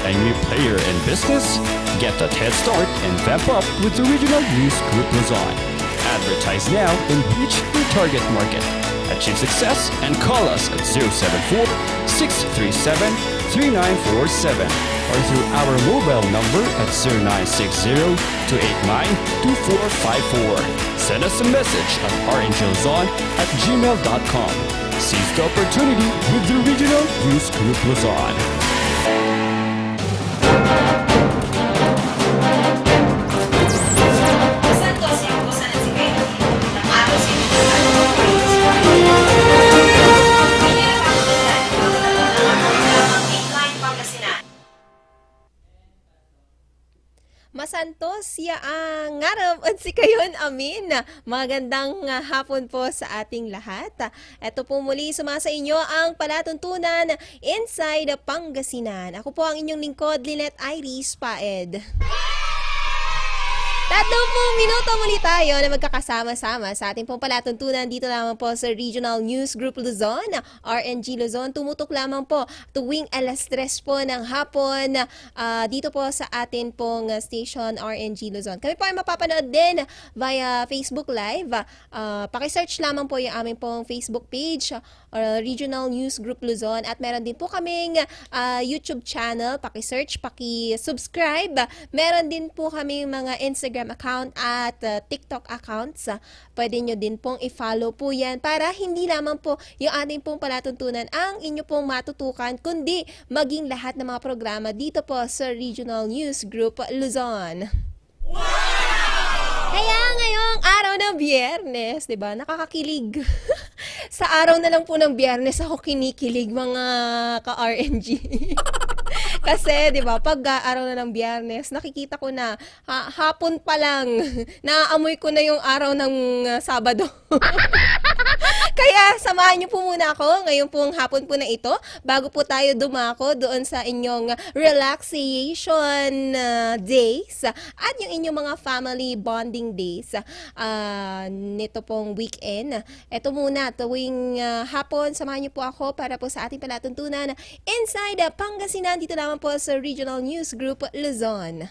a new player in business? Get that head start and vamp up with the Regional News Group Luzon. Advertise now and reach your target market. Achieve success and call us at 074-637-3947 or through our mobile number at 0960-289-2454. Send us a message at rngluzon@gmail.com. Seize the opportunity with the Regional News Group Luzon. Masantos siya ang ngarap at si kayon amin. Magandang hapon po sa ating lahat. Ito po muli sumasa inyo ang palatuntunan Inside Pangasinan. Ako po ang inyong lingkod, Lynette Iris Paed. 30 minuto muli tayo na magkakasama-sama sa ating pong palatuntunan dito lamang po sa Regional News Group Luzon, RNG Luzon. Tumutok lamang po tuwing alas 3 po ng hapon dito po sa atin pong station RNG Luzon. Kami po ay mapapanood din via Facebook Live. Pakisearch lamang po yung aming pong Facebook page, Regional News Group Luzon. At meron din po kaming YouTube channel. Pakisearch, pakisubscribe. Meron din po kaming mga Instagram account at TikTok accounts. Pwede nyo din pong i-follow po yan para hindi lamang po yung ating pong palatuntunan ang inyo pong matutukan, kundi maging lahat ng mga programa dito po sa Regional News Group Luzon. Kaya ngayong araw ng Biyernes, 'di ba? Nakakakilig. Sa araw na lang po ng Biyernes ako kinikilig, mga ka-RNG. Kasi 'di ba, pag araw na ng Biyernes, nakikita ko na hapon pa lang naaamoy ko na yung araw ng Sabado. Kaya samahan niyo po muna ako ngayong pong hapon po na ito bago po tayo dumako doon sa inyong relaxation days at yung inyong mga family bonding days nito pong weekend. Ito muna, tuwing hapon, samahan niyo po ako para po sa ating palatuntunan Inside Pangasinan dito naman po sa Regional News Group Luzon.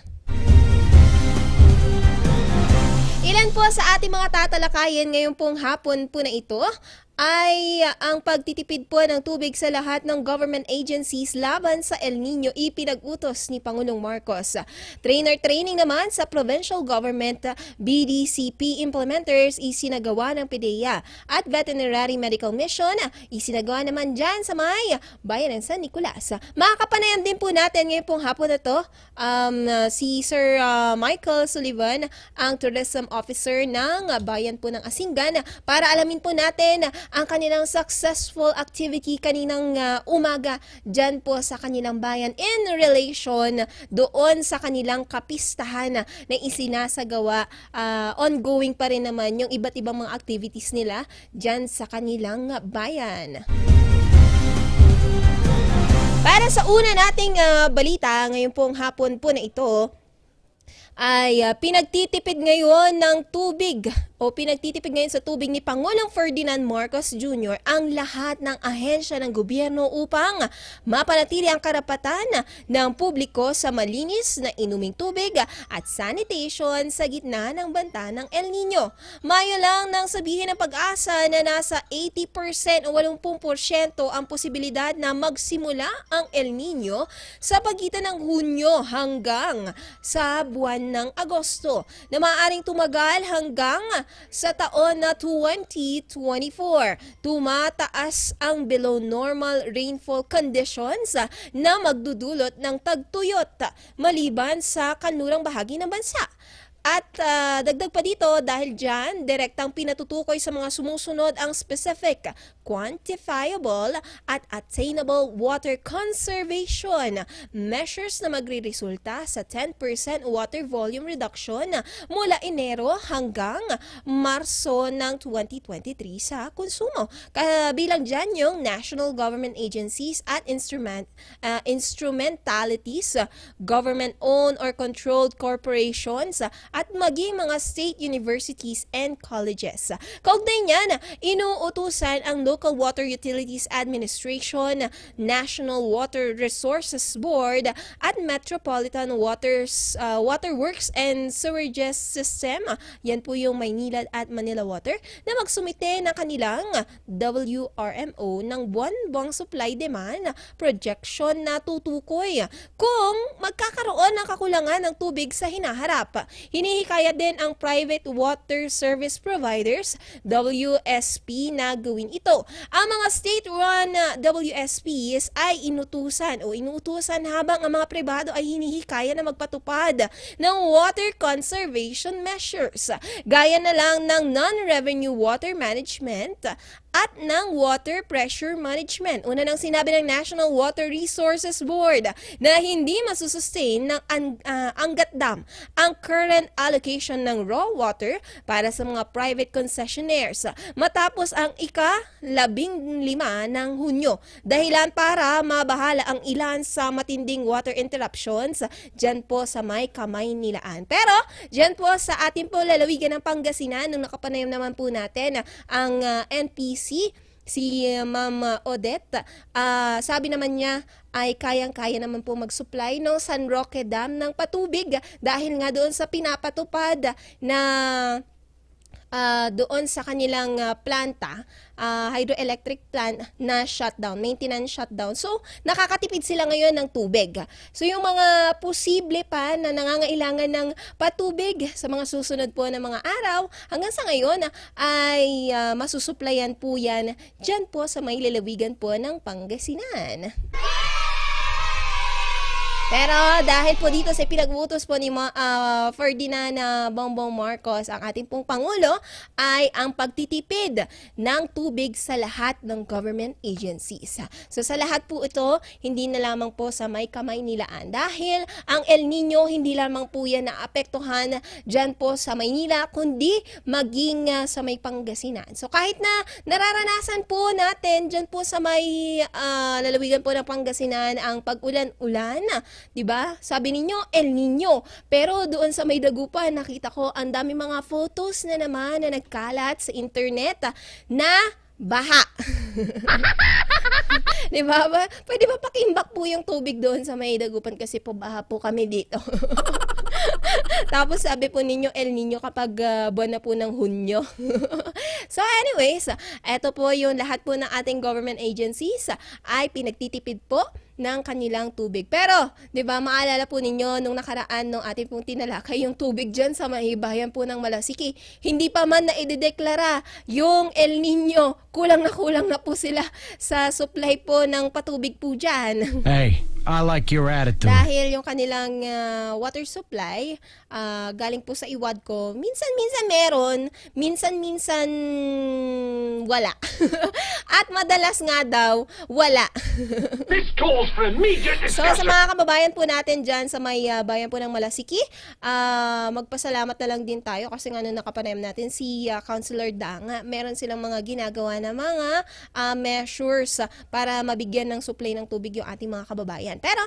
Ilan po sa ating mga tatalakayin ngayong pong hapon po na ito ay ang pagtitipid po ng tubig sa lahat ng government agencies laban sa El Nino ipinag-utos ni Pangulong Marcos. Training naman sa provincial government BDCP implementers isinagawa ng PDEA at Veterinary Medical Mission isinagawa naman dyan sa may bayan ng San Nicolas. Makakapanayam din po natin ngayon pong hapon na to si Sir Michael Sullivan, ang tourism officer ng bayan po ng Asingan, para alamin po natin ang kanilang successful activity kaninang umaga dyan po sa kanilang bayan in relation doon sa kanilang kapistahan na isinasagawa. Ongoing pa rin naman yung iba't ibang mga activities nila dyan sa kanilang bayan. Para sa una nating balita ngayong pong hapon po na ito, ay pinagtitipid ngayon ng tubig o pinagtitipid ngayon sa tubig ni Pangulong Ferdinand Marcos Jr. ang lahat ng ahensya ng gobyerno upang mapanatili ang karapatan ng publiko sa malinis na inuming tubig at sanitation sa gitna ng banta ng El Nino. Mayo lang nang sabihin ng Pag-asa na nasa 80% o 80% ang posibilidad na magsimula ang El Nino sa pagitan ng Hunyo hanggang sa buwan ng Agosto na maaaring tumagal hanggang sa taon na 2024. Tumataas ang below normal rainfall conditions na magdudulot ng tagtuyot maliban sa kanlurang bahagi ng bansa. At dagdag pa dito, dahil dyan, direktang pinatutukoy sa mga sumusunod ang specific, quantifiable at attainable water conservation measures na magre-resulta sa 10% water volume reduction mula Enero hanggang Marso ng 2023 sa konsumo. Kabilang dyan yung national government agencies at instrumentalities, government-owned or controlled corporations at maging mga state universities and colleges. Kaugnay niyan, inuutusan ang Local Water Utilities Administration, National Water Resources Board at Metropolitan Waterworks and Sewerage System, yan po yung Maynilad at Manila Water, na magsumite ng kanilang WRMO ng buwan-buwang supply demand projection na tutukoy kung magkakaroon ng kakulangan ng tubig sa hinaharap. Hinihikayat din ang private water service providers, WSP, na gawin ito. Ang mga state-run WSPs ay inutusan habang ang mga pribado ay hinihikaya na magpatupad ng water conservation measures, gaya na lang ng non-revenue water management at ng water pressure management. Una nang sinabi ng National Water Resources Board na hindi masusustain ng Angat Dam ang current allocation ng raw water para sa mga private concessionaires matapos ang ika-15 ng Hunyo. Dahilan para mabahala ang ilan sa matinding water interruptions dyan po sa may Kamaynilaan. Pero dyan po sa ating po lalawigan ng Pangasinan, nung nakapanayam naman po natin ang NPC, si Ma'am Odette, sabi naman niya ay kayang-kaya naman po mag-supply ng San Roque Dam ng patubig dahil nga doon sa pinapatupad na doon sa kanilang planta, hydroelectric plant na shutdown, maintenance shutdown. So, nakakatipid sila ngayon ng tubig. So, yung mga posible pa na nangangailangan ng patubig sa mga susunod po na mga araw, hanggang sa ngayon ay masusuplayan po yan dyan po sa may lalawigan po ng Pangasinan. Pero dahil po dito sa pinag-uutos po ni Ferdinand Bongbong Marcos, ang ating pong Pangulo, ay ang pagtitipid ng tubig sa lahat ng government agencies. So sa lahat po ito, hindi na lamang po sa may Kamaynilaan. Dahil ang El Nino, hindi lamang po yan naapektuhan dyan po sa Maynila, kundi maging sa may Pangasinan. So kahit na nararanasan po natin dyan po sa may lalawigan po ng Pangasinan ang pag-ulan-ulan, 'di ba? Sabi ninyo El Nino. Pero doon sa may Dagupan, nakita ko ang dami mga photos na naman na nagkalat sa internet na baha. 'Di ba? Pwede ba pakimbak po yung tubig doon sa may Dagupan kasi po baha po kami dito. Tapos sabi po ninyo El Nino kapag buwan na po ng Hunyo. So anyways, eto po yung lahat po ng ating government agencies ay pinagtitipid po ng kanilang tubig. Pero, 'di ba, maalala po ninyo nung nakaraan nung ating pong tinalakay yung tubig diyan sa may bayan po ng Malasiki, hindi pa man na idedeklara yung El Nino. Kulang na po sila sa supply po ng patubig po diyan. Hey, I like your attitude. Dahil yung kanilang water supply galing po sa Iwadco, minsan-minsan meron, minsan-minsan wala. At madalas nga daw, wala. This calls for immediate So sa discussion. mga kababayan po natin dyan sa may bayan po ng Malasiki, magpasalamat na lang din tayo kasi nga nung nakapanayam natin si Councilor Dang, meron silang mga ginagawa na mga measures para mabigyan ng supply ng tubig yung ating mga kababayan. Pero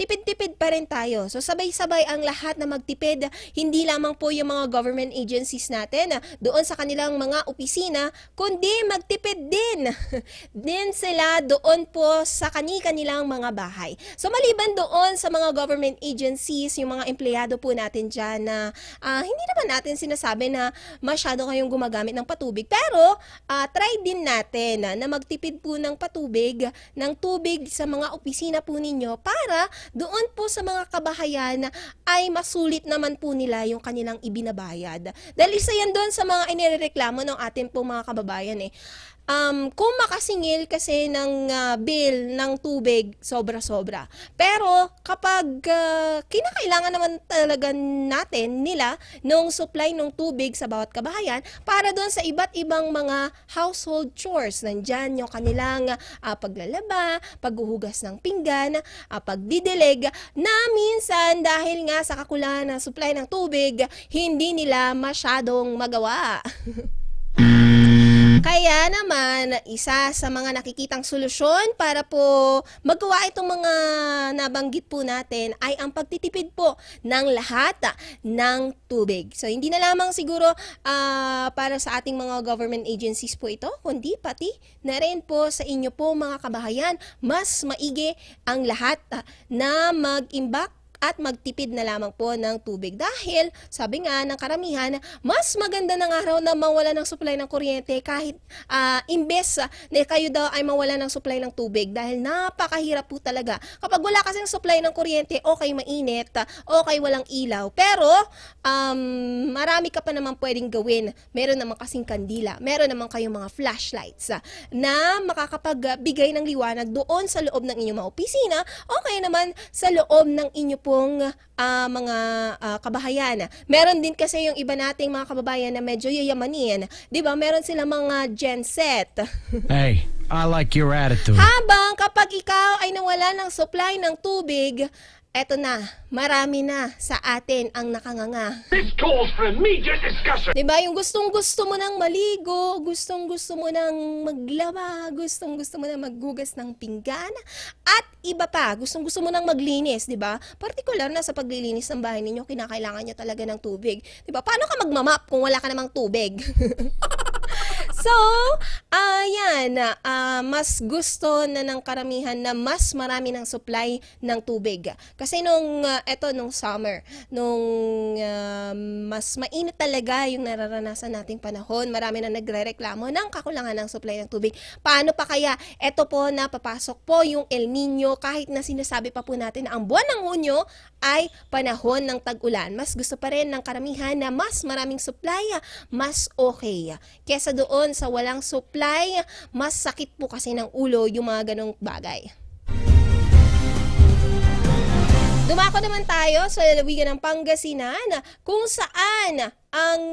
tipid-tipid pa rin tayo. So sabay-sabay ang lahat na magtipid, hindi lamang po yung mga government agencies natin doon sa kanilang mga opisina, kundi magtipid din. Din sila doon po sa kanilang mga bahay. So maliban doon sa mga government agencies, yung mga empleyado po natin dyan na hindi naman natin sinasabi na masyado kayong gumagamit ng patubig. Pero try din natin na magtipid po ng tubig sa mga opisina po ninyo para doon po sa mga kabahayan ay masulit naman po nila yung kanilang ibinabayad. Dahil isa yan doon sa mga inireklamo ng ating pong mga kababayan eh. Kung makasingil kasi ng bill ng tubig, sobra-sobra. Pero kapag kinakailangan naman talaga nila nung supply ng tubig sa bawat kabahayan para doon sa iba't ibang mga household chores, nandyan yung kanilang paglalaba, paghuhugas ng pinggan, pagdidilig, na minsan dahil nga sa kakulangan ng supply ng tubig, hindi nila masyadong magawa. Kaya naman, isa sa mga nakikitang solusyon para po magawa itong mga nabanggit po natin ay ang pagtitipid po ng lahat ng tubig. So, hindi na lamang siguro para sa ating mga government agencies po ito, kundi pati na rin po sa inyo po mga kabahayan, mas maigi ang lahat na mag-imbak at magtipid na lamang po ng tubig. Dahil, sabi nga ng karamihan, mas maganda ng araw na mawala ng supply ng kuryente kahit imbes na kayo daw ay mawala ng supply ng tubig. Dahil napakahirap po talaga. Kapag wala kasing supply ng kuryente, okay mainit, okay walang ilaw. Pero, marami ka pa naman pwedeng gawin. Meron naman kasing kandila. Meron naman kayong mga flashlights na makakapagbigay ng liwanag doon sa loob ng inyong mga opisina o kaya naman sa loob ng inyo pong mga kabahayan. Meron din kasi yung iba nating mga kababayan na medyo yayamanin. 'Di ba? Meron silang mga genset. Hey, I like your attitude. Habang kapag ikaw ay nawala ng supply ng tubig, eto na, marami na sa atin ang nakanganga. This calls for immediate discussion. Diba? Yung gustong-gusto mo nang maligo, gustong-gusto mo nang maglaba, gustong-gusto mo nang maghugas ng pinggan, at iba pa, gustong-gusto mo nang maglinis, diba? Partikular na sa paglilinis ng bahay ninyo, kinakailangan nyo talaga ng tubig. Diba? Paano ka magmamap kung wala ka namang tubig? So, ayan, mas gusto na ng karamihan na mas marami ng supply ng tubig. Kasi nung summer, nung mas mainit talaga yung nararanasan nating panahon, marami na nagrereklamo ng kakulangan ng supply ng tubig. Paano pa kaya? Eto po na papasok po yung El Nino, kahit na sinasabi pa po natin na ang buwan ng Hunyo ay panahon ng tag-ulan. Mas gusto pa rin ng karamihan na mas maraming supply, mas okay. Kesa doon sa walang supply, mas sakit po kasi ng ulo yung mga ganong bagay. Dumako naman tayo sa lalawigan ng Pangasinan kung saan ang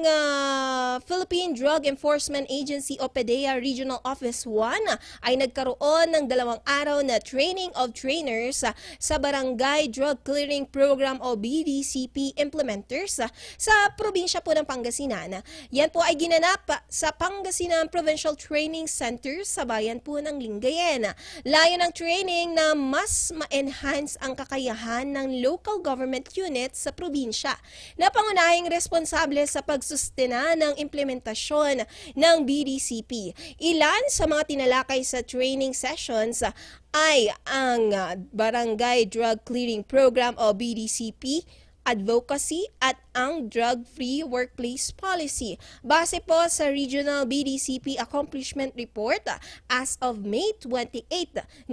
Philippine Drug Enforcement Agency o PDEA Regional Office 1 ay nagkaroon ng 2 araw na training of trainers sa Barangay Drug Clearing Program o BDCP implementers sa probinsya po ng Pangasinan. Yan po ay ginanap sa Pangasinan Provincial Training Center sa bayan po ng Lingayen. Layo ng training na mas ma-enhance ang kakayahan ng local government units sa probinsya na pangunahing responsable sa pagsustena ng implementasyon ng BDCP. Ilan sa mga tinalakay sa training sessions ay ang Barangay Drug Clearing Program o BDCP, advocacy at ang drug-free workplace policy. Base po sa Regional BDCP Accomplishment Report as of May 28,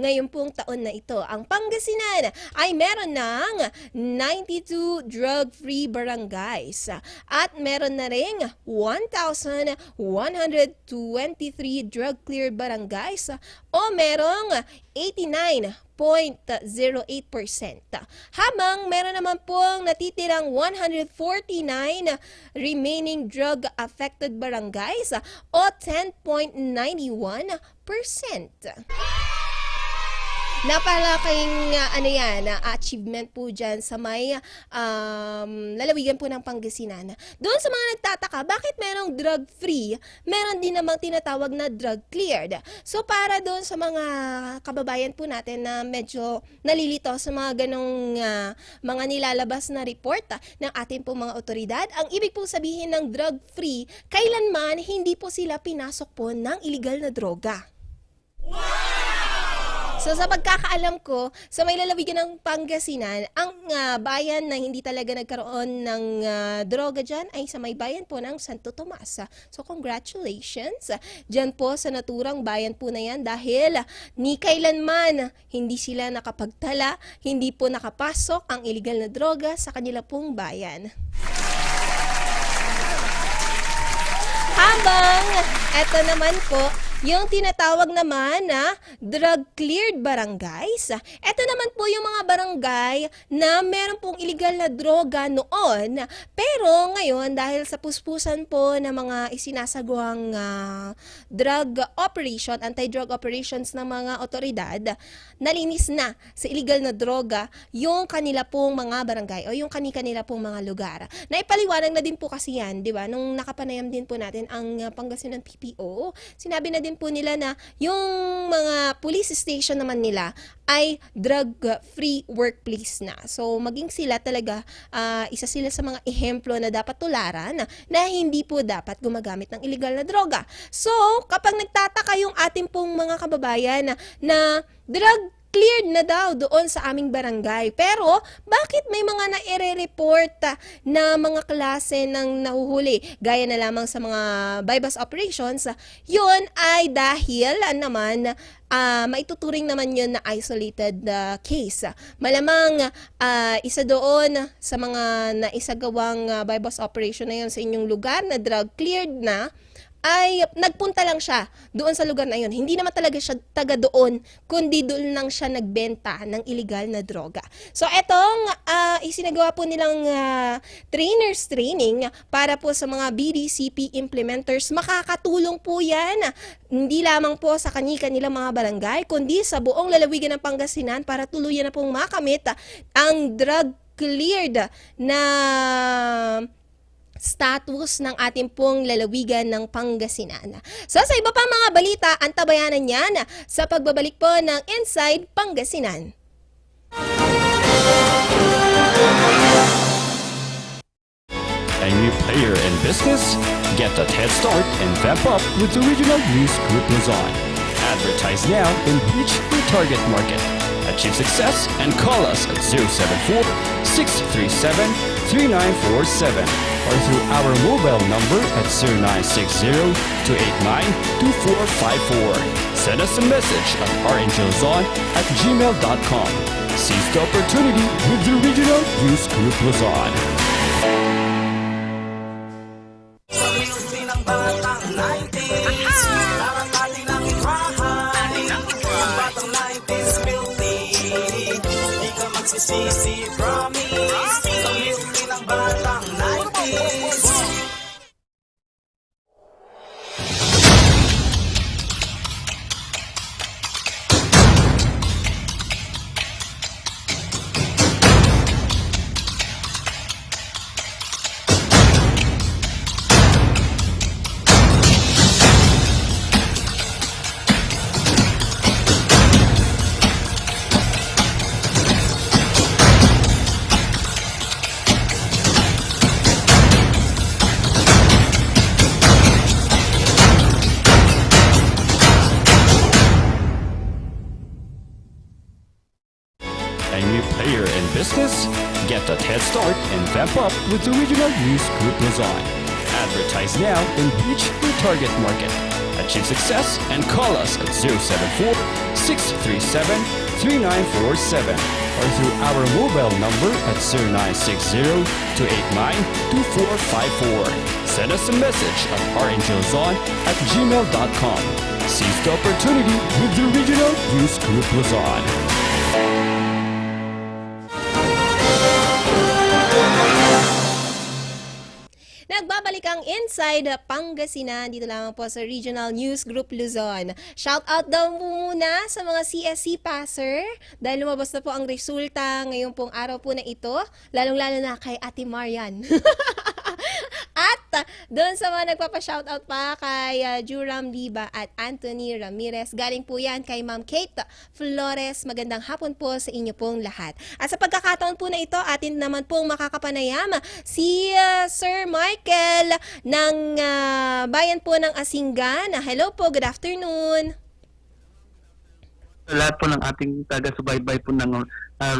ngayon pong taon na ito, ang Pangasinan ay meron ng 92 drug-free barangays at meron na ring 1,123 drug-cleared barangays o merong 89.08%. Habang meron naman pong natitirang 149 remaining drug-affected barangays o 10.91%. Napalaking achievement po dyan sa may lalawigan po ng Pangasinan. Doon sa mga nagtataka, bakit merong drug-free, meron din namang tinatawag na drug-cleared. So para doon sa mga kababayan po natin na medyo nalilito sa mga ganong mga nilalabas na report ng ating po mga otoridad, ang ibig po sabihin ng drug-free, kailanman hindi po sila pinasok po ng illegal na droga. So sa pagkakaalam ko, sa may lalawigan ng Pangasinan, ang bayan na hindi talaga nagkaroon ng droga dyan ay sa may bayan po ng Santo Tomas. So congratulations dyan po sa naturang bayan po na yan dahil ni kailanman hindi sila nakapagtala, hindi po nakapasok ang illegal na droga sa kanila pong bayan. Habang eto naman po, yung tinatawag naman na drug-cleared barangays. Ito naman po yung mga barangay na meron pong illegal na droga noon. Pero ngayon, dahil sa puspusan po ng mga isinasagawang drug operation, anti-drug operations ng mga otoridad, nalinis na sa illegal na droga yung kanila pong mga barangay o yung kanila pong mga lugar. Naipaliwanag na din po kasi yan, di ba? Nung nakapanayam din po natin ang Pangasinan PPO sinabi na din po nila na yung mga police station naman nila ay drug-free workplace na. So, maging sila talaga, isa sila sa mga ehemplo na dapat tularan na hindi po dapat gumagamit ng illegal na droga. So, kapag nagtataka yung ating pong mga kababayan na drug cleared na daw doon sa aming barangay. Pero, bakit may mga naire-report na mga klase ng nahuhuli? Gaya na lamang sa mga bypass operations, yun ay dahil naman, maituturing naman yun na isolated case. Malamang, isa doon sa mga naisagawang bypass operation na yun sa inyong lugar na drug cleared na, ay nagpunta lang siya doon sa lugar na yun. Hindi naman talaga siya taga doon, kundi doon lang siya nagbenta ng illegal na droga. So, etong isinagawa po nilang trainers training para po sa mga BDCP implementers. Makakatulong po yan, hindi lamang po sa kanilang mga barangay, kundi sa buong lalawigan ng Pangasinan para tuluyan na pong makamit ang drug cleared na status ng ating pong lalawigan ng Pangasinan. So sa iba pang mga balita, antabayanan yan sa pagbabalik po ng Inside Pangasinan. A new player in business? Get that head start and vamp up with the Regional News Group Luzon. Advertise now and reach your target market. Achieve success and call us at 074-637-3947 or through our mobile number at 0960-289-2454. Send us a message at rngluzon@gmail.com. Seize the opportunity with the Regional News Group Luzon. Sisi promise sa milky ng batang 90s. A new player in business? Get that head start and vamp up with the Regional News Group Luzon. Advertise now and reach your target market. Achieve success and call us at 074-637-3947 or through our mobile number at 0960-289-2454. Send us a message at rngluzon@gmail.com. Seize the opportunity with the Regional News Group Luzon. Nagbabalik ang Inside Pangasinan dito lamang po sa Regional News Group Luzon. Shout out daw muna sa mga CSC passer dahil lumabas na po ang resulta ngayong pong araw po na ito, lalong-lalo na kay Ate Marian. At doon sa mga nagpapa-shoutout pa kay Juram Liba at Anthony Ramirez. Galing po yan kay Ma'am Kate Flores. Magandang hapon po sa inyo pong lahat. At sa pagkakataon po na ito, atin naman pong makakapanayam si Sir Michael ng bayan po ng Asingan. Hello po, good afternoon. Lahat po ng ating taga-subaybay po ng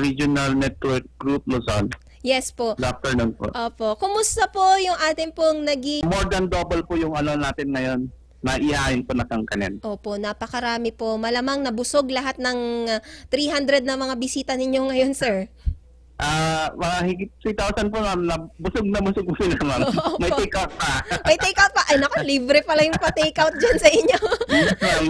Regional Network Group Luzon. Yes po. Good afternoon po. Opo. Kumusta po yung ating pong naging... More than double po yung natin ngayon na ihain po na kangkanin. Opo, napakarami po. Malamang nabusog lahat ng 300 na mga bisita ninyo ngayon, sir. Mga higit 3,000 po, ma'am. Busog na busog po sila, ma'am. May take-out pa. May take-out pa. Ay, naku, libre pala yung pa-take-out dyan sa inyo.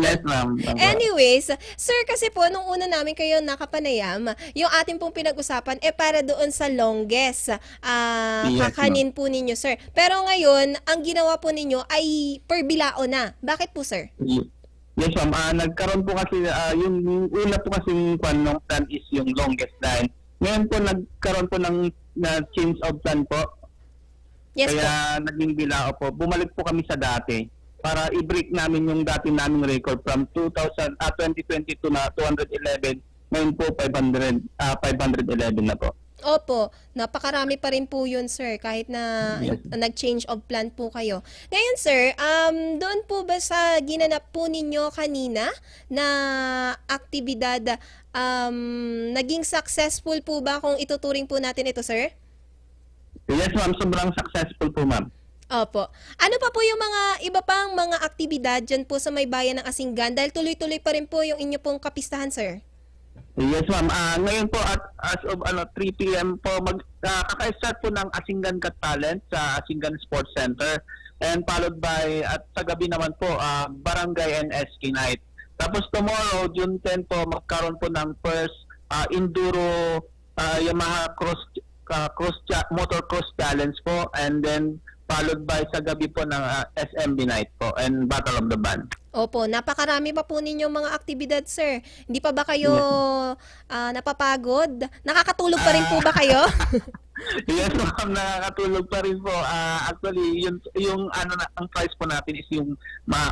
Yes, ma'am. Anyways, sir, kasi po, nung una namin kayo nakapanayam, yung ating pong pinag-usapan, para doon sa longest Yes, kakanin po ninyo, sir. Pero ngayon, ang ginawa po ninyo ay per bilao na. Bakit po, sir? Yes, ma'am. Nagkaroon po kasi, yung una po kasi yung plan is yung longest line. Ngayon po, nagkaroon po ng change of plan po. Yes Kaya naging bilao po. Bumalik po kami sa dati. para i-break namin yung dati naming record from 2022 na 211, ngayon po 511 na po. Opo, napakarami pa rin po yun, sir, kahit na Yes. nag-change of plan po kayo. Ngayon, sir, doon po ba sa ginanap po ninyo kanina na aktibidad, naging successful po ba kung ituturing po natin ito, sir? Yes ma'am, sobrang successful po ma'am. Opo. Ano pa po yung mga iba pang mga aktibidad dyan po sa may bayan ng Asinggan? Dahil tuloy-tuloy pa rin po yung inyo pong kapistahan, sir. Yes ma'am, ngayon po at as of 3 p.m. po kaka-start po ng Asinggan Got Talent sa Asinggan Sports Center, and followed by at sa gabi naman po Barangay and SK Night. Tapos tomorrow, June 10 po, magkaroon po ng first Enduro Yamaha Motocross Challenge po, and then followed by sa gabi po ng SMB Night po and Battle of the Band. Opo, napakarami pa po ninyong mga aktibidad, sir. Hindi pa ba kayo napapagod? Nakakatulog pa rin po ba kayo? Yes ma'am, nakakatulog pa rin po. Actually, yung ang price po natin is yung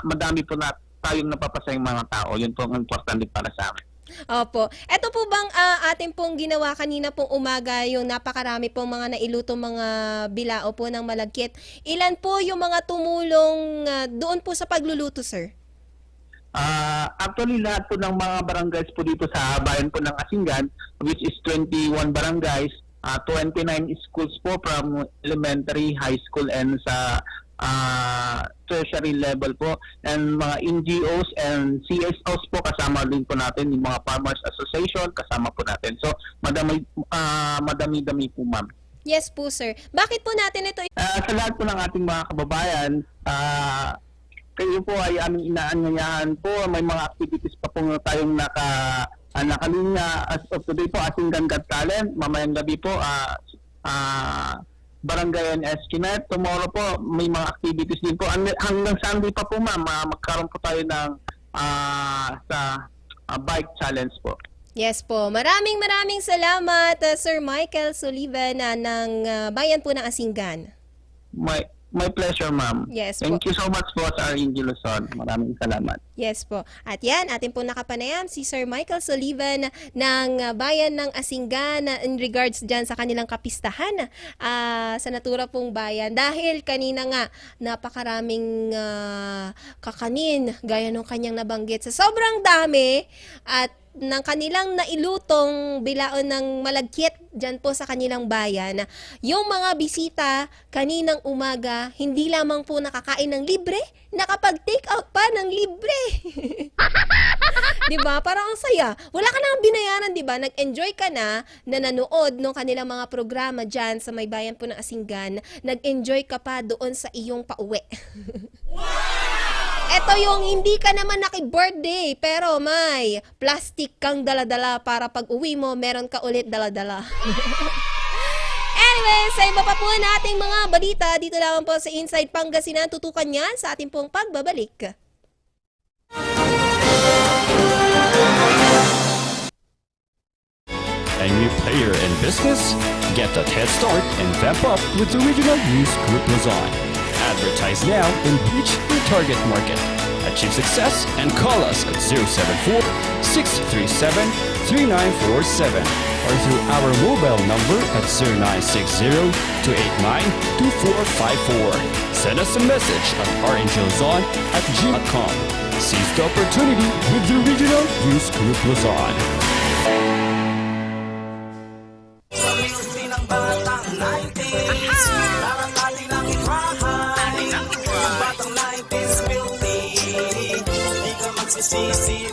madami po na tayong napapasayang mga tao. Yun po ang importante para sa amin. Opo. Ito po bang atin pong ginawa kanina pong umaga, yung napakarami pong mga nailutong mga bilao po ng malagkit. Ilan po yung mga tumulong doon po sa pagluluto, sir? Actually, lahat po ng mga barangays po dito sa bayan po ng Asinggan, which is 21 barangays, 29 schools po from elementary, high school, and sa tertiary level po, and mga NGOs and CSOs po, kasama din po natin yung mga Farmers Association, kasama po natin. So, madami-dami po ma'am. Yes po, sir. Bakit po natin ito? Sa lahat po ng ating mga kababayan, kayo po ay aming inaanyayahan po. May mga activities pa po tayong nakalinya. As of today po, Asinggan Got Talent. Mamayang gabi po, Barangay and Esquinet. Tomorrow po, may mga activities din po. Hanggang Sunday pa po ma'am, magkaroon po tayo ng sa bike challenge po. Yes po. Maraming salamat, Sir Michael Sullivan ng bayan po ng Asinggan. My pleasure, ma'am. Yes po. Thank you so much po sa RNG Luzon. Maraming salamat. Yes po. At yan, atin po nakapanayam si Sir Michael Sullivan ng bayan ng Asinggan in regards dyan sa kanilang kapistahan sa natura pong bayan. Dahil kanina nga, napakaraming kakanin, gaya nung kanyang nabanggit. Sa sobrang dami at ng kanilang nailutong bilaon ng malagkit dyan po sa kanilang bayan, yung mga bisita kaninang umaga, hindi lamang po nakakain ng libre, nakapag-take out pa ng libre. Diba? Parang ang saya. Wala ka nang binayaran, diba? Nag-enjoy ka na nanood ng kanilang mga programa dyan sa may bayan po ng Asinggan. Nag-enjoy ka pa doon sa iyong pauwi. Ito yung hindi ka naman naki-birthday, pero may plastic kang daladala para pag uwi mo, meron ka ulit daladala. Anyway, sa iba pa po nating mga balita, dito lang po sa Inside Pangasinan, tutukan yan sa ating pong pagbabalik. A new player in business? Get that head start and vamp up with the Regional News Group Luzon. Advertise now and reach your target market. Achieve success and call us at 074-637-3947 or through our mobile number at 0960-289-2454. Send us a message at rngluzon@gmail.com. Seize the opportunity with the Regional News Group Luzon. Sa music ng batang 90s, naranatin ang itrahan. Ang batang 90s filthy, di ka magsisisi.